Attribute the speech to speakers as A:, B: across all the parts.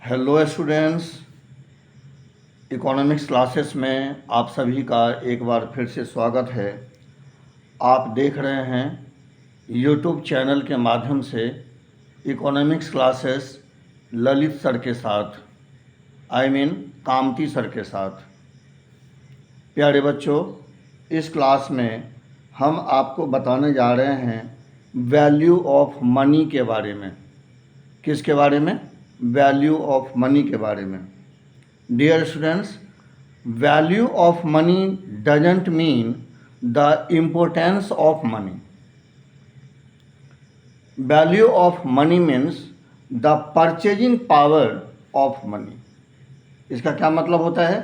A: Hello students, economics classes में आप सभी का एक बार फिर से स्वागत है। आप देख रहे हैं यूट्यूब चैनल के माध्यम से इकोनॉमिक्स क्लासेस ललित सर के साथ, कामती सर के साथ। प्यारे बच्चों, इस क्लास में हम आपको बताने जा रहे हैं वैल्यू ऑफ मनी के बारे में। किसके बारे में? वैल्यू ऑफ मनी के बारे में। Dear students, value of money doesn't mean the importance of money. Value of money means the purchasing power of money. इसका क्या मतलब होता है?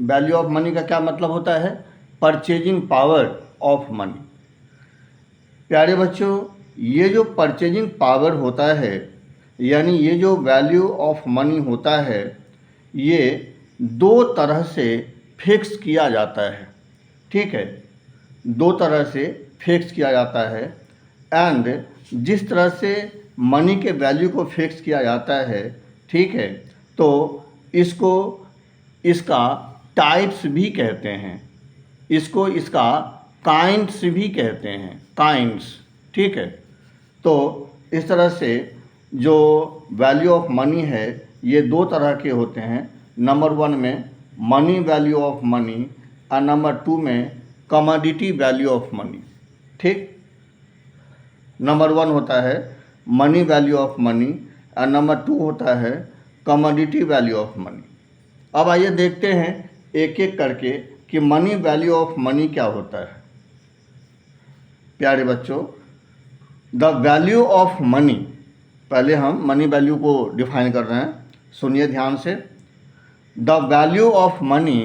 A: वैल्यू ऑफ मनी का क्या मतलब होता है? Purchasing power of money. प्यारे बच्चों, ये जो परचेजिंग पावर होता है, यानी ये जो वैल्यू ऑफ मनी होता है, ये दो तरह से फिक्स किया जाता है। ठीक है, दो तरह से फिक्स किया जाता है। एंड जिस तरह से मनी के वैल्यू को फिक्स किया जाता है, ठीक है, तो इसका टाइप्स भी कहते हैं, इसका काइंड्स भी कहते हैं, काइंड्स। ठीक है, तो इस तरह से जो वैल्यू ऑफ मनी है ये दो तरह के होते हैं। नंबर 1 में मनी वैल्यू ऑफ मनी और नंबर 2 में कमोडिटी वैल्यू ऑफ मनी। ठीक, नंबर 1 होता है मनी वैल्यू ऑफ मनी और नंबर 2 होता है कमोडिटी वैल्यू ऑफ मनी। अब आइए देखते हैं एक एक करके कि मनी वैल्यू ऑफ मनी क्या होता है। प्यारे बच्चों, द वैल्यू ऑफ मनी, पहले हम मनी वैल्यू को डिफाइन कर रहे हैं, सुनिए ध्यान से। The value of money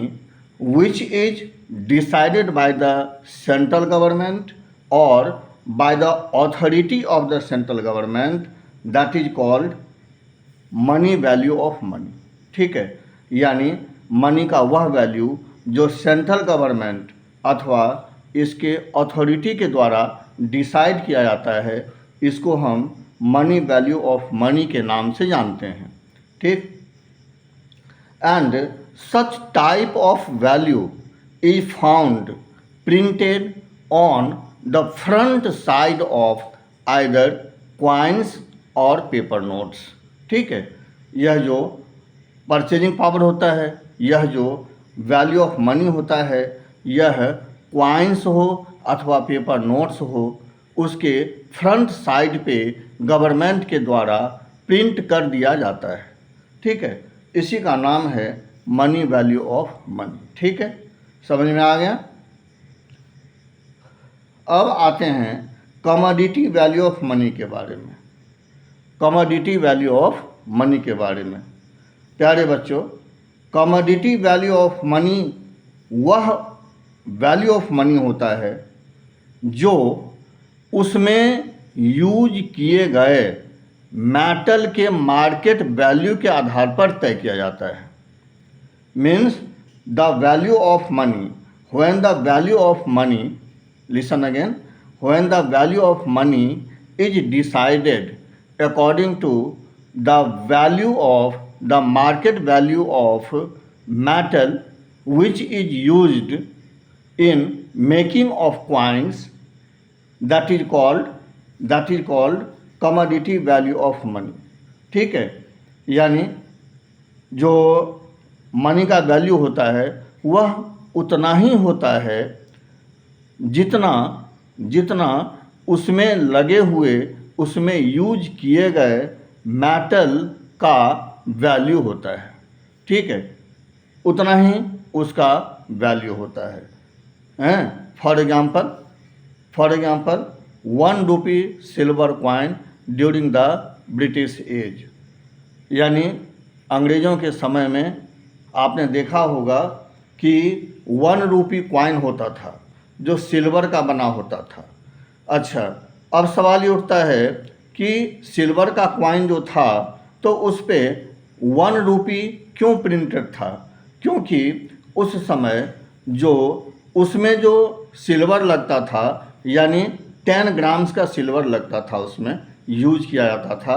A: which is decided by the central government और by the authority of the central government, that is called money value of money. ठीक है, यानी मनी का वह वैल्यू जो सेंट्रल गवर्नमेंट अथवा इसके अथॉरिटी के द्वारा डिसाइड किया जाता है, इसको हम मनी वैल्यू ऑफ मनी के नाम से जानते हैं। ठीक, and such type of value is found printed on the front side of either coins और पेपर नोट्स। ठीक है, यह जो परचेजिंग पावर होता है, यह जो वैल्यू ऑफ मनी होता है, यह क्वाइंस हो अथवा पेपर नोट्स हो, उसके फ्रंट साइड पे गवर्नमेंट के द्वारा प्रिंट कर दिया जाता है। ठीक है, इसी का नाम है मनी वैल्यू ऑफ मनी। ठीक है, समझ में आ गया। अब आते हैं कमोडिटी वैल्यू ऑफ मनी के बारे में। कमोडिटी वैल्यू ऑफ मनी के बारे में, प्यारे बच्चों, कमोडिटी वैल्यू ऑफ मनी वह वैल्यू ऑफ मनी होता है जो उसमें यूज किए गए मेटल के मार्केट वैल्यू के आधार पर तय किया जाता है। Means the value of money, when the value of money, listen again, when the value of money is decided according to the value of the market value of metal which is used in making of coins, that is called commodity value of money। ठीक है, यानी जो money का value होता है वह उतना ही होता है जितना उसमें लगे हुए, उसमें यूज किए गए मेटल का वैल्यू होता है। ठीक है, उतना ही उसका वैल्यू होता है। For example 1 rupee silver coin during the British age, यानी अंग्रेज़ों के समय में आपने देखा होगा कि 1 रुपी कॉइन होता था जो सिल्वर का बना होता था। अच्छा, अब सवाल ये उठता है कि सिल्वर का कॉइन जो था तो उस पर 1 रुपी क्यों प्रिंटेड था? क्योंकि उस समय जो उसमें जो सिल्वर लगता था, यानी 10 ग्राम्स का सिल्वर लगता था, उसमें यूज किया जाता था।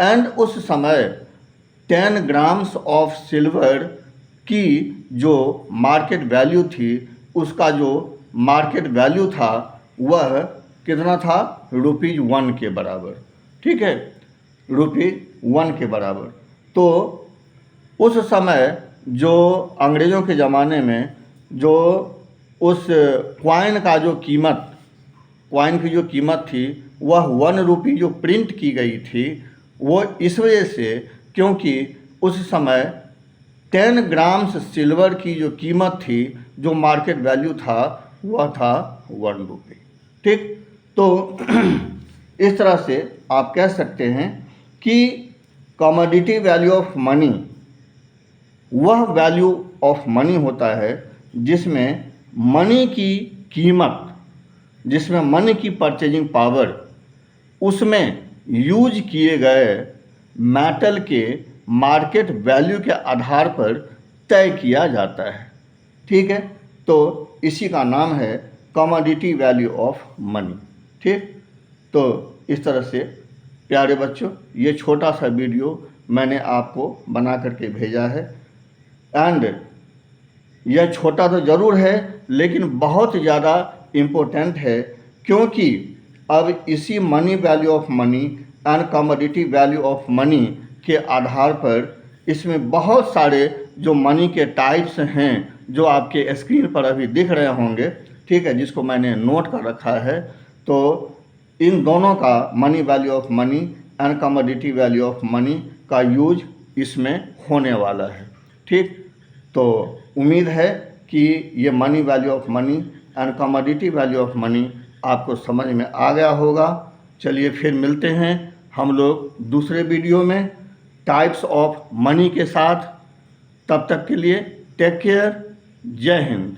A: एंड उस समय 10 ग्राम्स ऑफ सिल्वर की जो मार्केट वैल्यू थी, उसका जो मार्केट वैल्यू था वह कितना था, ₹1 के बराबर। ठीक है, ₹1 के बराबर। तो उस समय जो अंग्रेज़ों के ज़माने में जो उस कॉइन का जो कीमत, कॉइन की जो कीमत थी वह ₹1 जो प्रिंट की गई थी, वो इस वजह से क्योंकि उस समय 10 ग्राम्स सिल्वर की जो कीमत थी, जो मार्केट वैल्यू था, वह था ₹1। ठीक, तो इस तरह से आप कह सकते हैं कि कमोडिटी वैल्यू ऑफ मनी वह वैल्यू ऑफ मनी होता है जिसमें मनी की कीमत, जिसमें मनी की परचेजिंग पावर, उसमें यूज किए गए मेटल के मार्केट वैल्यू के आधार पर तय किया जाता है। ठीक है, तो इसी का नाम है कमोडिटी वैल्यू ऑफ मनी। ठीक, तो इस तरह से प्यारे बच्चों, ये छोटा सा वीडियो मैंने आपको बना करके भेजा है। एंड यह छोटा तो ज़रूर है लेकिन बहुत ज़्यादा इम्पोर्टेंट है, क्योंकि अब इसी money value of money and commodity value of money के आधार पर इसमें बहुत सारे जो मनी के टाइप्स हैं जो आपके स्क्रीन पर अभी दिख रहे होंगे, ठीक है, जिसको मैंने नोट कर रखा है। तो इन दोनों का money value of money and commodity value of money का यूज इसमें होने वाला है। ठीक, तो उम्मीद है कि ये money value of money and commodity value of money आपको समझ में आ गया होगा। चलिए फिर मिलते हैं हम लोग दूसरे वीडियो में टाइप्स ऑफ मनी के साथ। तब तक के लिए टेक केयर। जय हिंद।